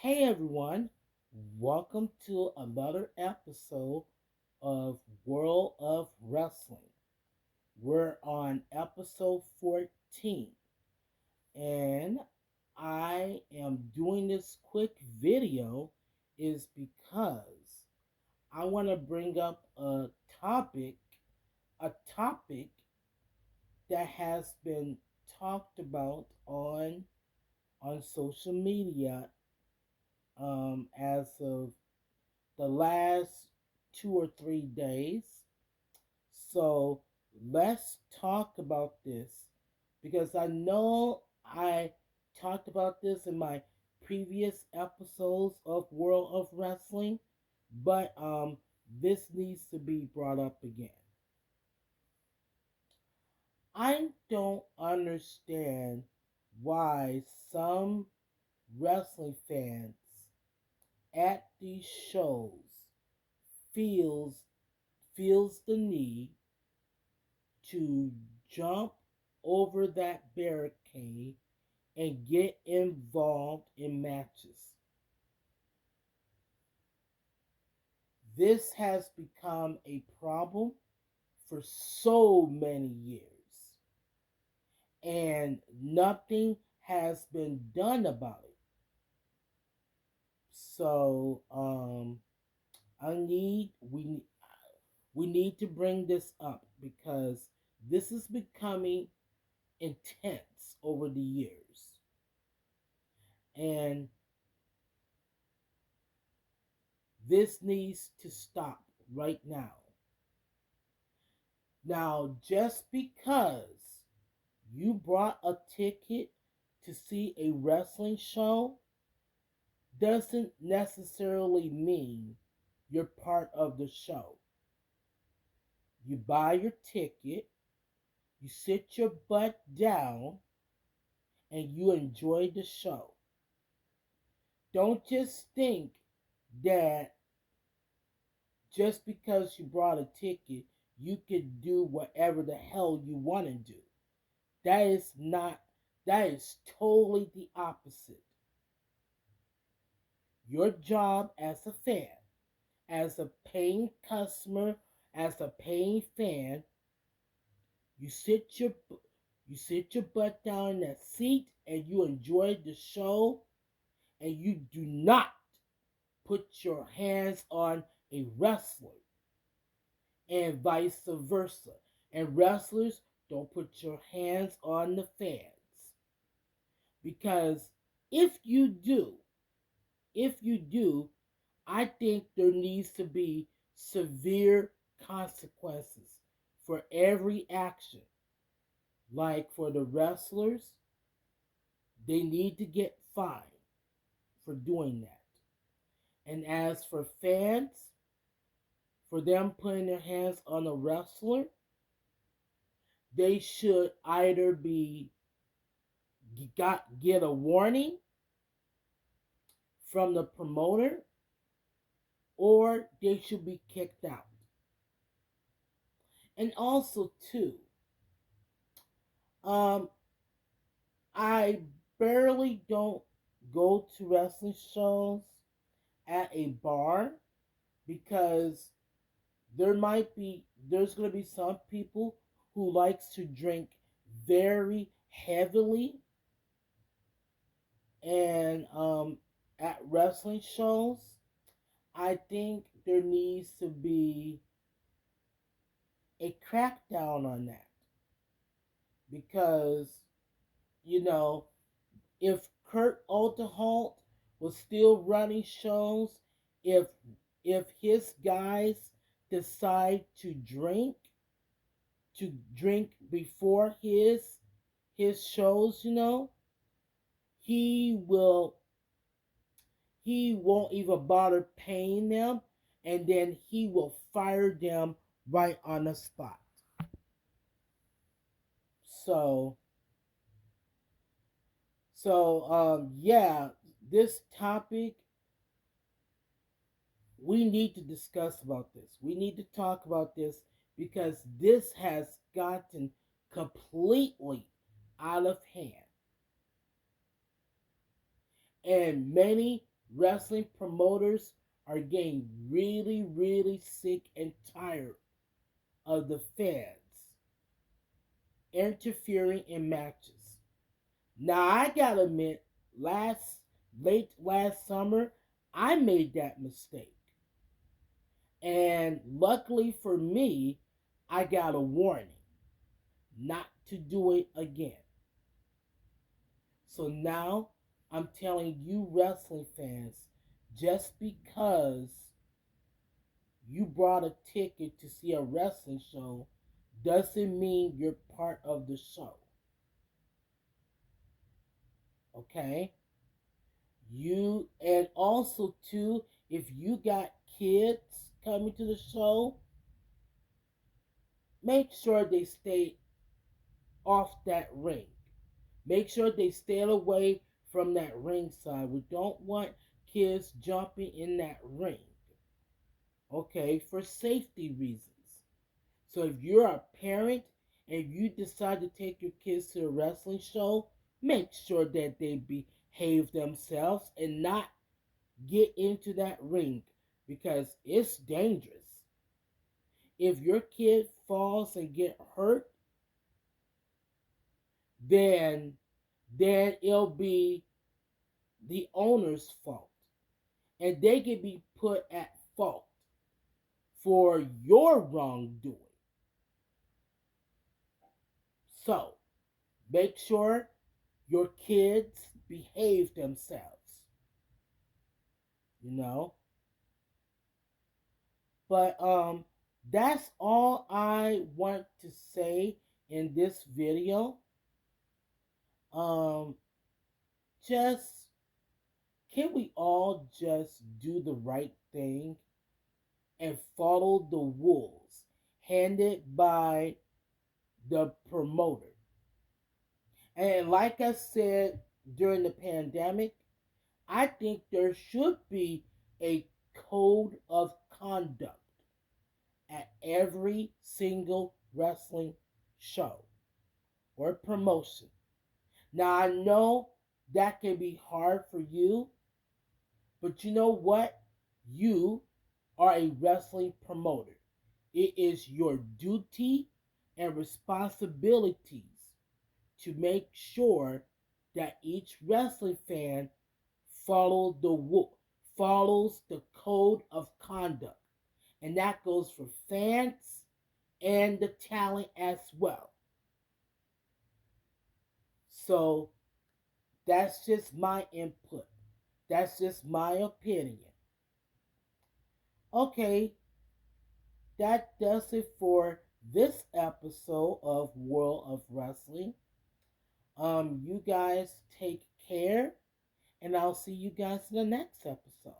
Hey everyone, welcome to another episode of World of Wrestling. We're on episode 14, and I am doing this quick video is because I want to bring up topic, a topic that has been talked about on social media as of the last 2 or 3 days. So let's talk about this because I know I talked about this in my previous episodes of World of Wrestling, but this needs to be brought up again. I don't understand why some wrestling fans at these shows feels feels the need to jump over that barricade and get involved in matches. This has become a problem for so many years, and nothing has been done about it. So, I need we need to bring this up because this is becoming intense over the years. And this needs to stop right now. Now, just because you brought a ticket to see a wrestling show doesn't necessarily mean you're part of the show. You buy your ticket, you sit your butt down, and you enjoy the show. Don't just think that just because you brought a ticket, you can do whatever the hell you want to do. That is not, that is totally the opposite. Your job as a fan, as a paying customer, as a paying fan, you sit your you sit your butt down in that seat and you enjoy the show and you do not put your hands on a wrestler and vice versa. And wrestlers don't put your hands on the fans. Because if you do, if you do, I think there needs to be severe consequences for every action. Like for the wrestlers, they need to get fined for doing that. And as for fans, for them putting their hands on a wrestler, they should either be get a warning from the promoter or they should be kicked out. And also too, um, I barely don't go to wrestling shows at a bar because there's gonna be some people who likes to drink very heavily and at wrestling shows I think there needs to be a crackdown on that because you know if Kurt Oldehalt was still running shows, if his guys decide to drink before his shows, he will he won't even bother paying them, and then he will fire them right on the spot. So yeah, this topic we need to discuss about this. We need to talk about this because this has gotten completely out of hand. And many wrestling promoters are getting really, really sick and tired of the fans interfering in matches. Now I gotta admit, late last summer, I made that mistake. And luckily for me, I got a warning not to do it again. So now I'm telling you, wrestling fans, just because you brought a ticket to see a wrestling show doesn't mean you're part of the show. Okay? And also too, if you got kids coming to the show, make sure they stay off that ring. Make sure they stay away from that ringside. We don't want kids jumping in that ring. Okay, for safety reasons. So if you're a parent and you decide to take your kids to a wrestling show, make sure that they behave themselves and not get into that ring because it's dangerous. If your kid falls and get hurt, then it'll be the owner's fault. And they can be put at fault for your wrongdoing. So, make sure your kids behave themselves. You know? But that's all I want to say in this video. Just can we all just do the right thing and follow the rules handed by the promoter? And like I said during the pandemic, I think there should be a code of conduct at every single wrestling show or promotion. Now, I know that can be hard for you, but you know what? You are a wrestling promoter. It is your duty and responsibilities to make sure that each wrestling fan follows the code of conduct. And that goes for fans and the talent as well. So that's just my input. That's just my opinion. Okay, that does it for this episode of World of Wrestling. You guys take care, and I'll see you guys in the next episode.